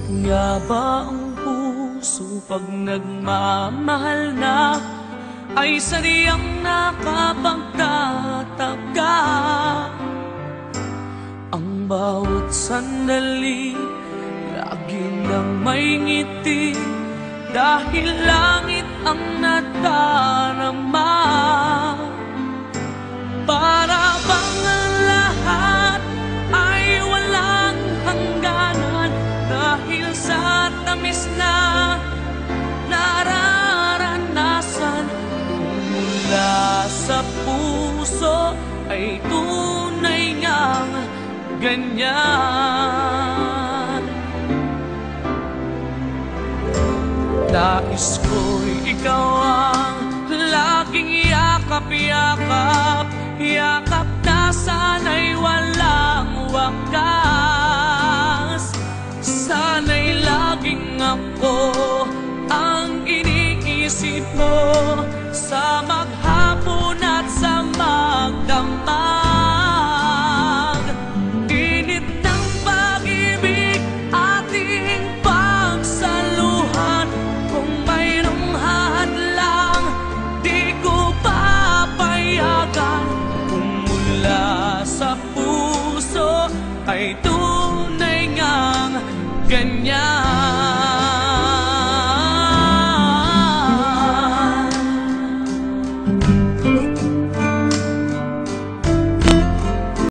Nga ba ang puso pag nagmamahal na ay sadyang nakapagtataka? Ang bawat sandali lagi nang may ngiti dahil langit ang nadarama. Para bang ang lahat ay walang hangganan dahil sa tamis na nararanasan mula sa puso ay tunay ngang ganyan. Nais ko'y ikaw ang laging yakap-yakap, yakap na sana'y walang wakas. Sana'y laging ako ang iniisip mo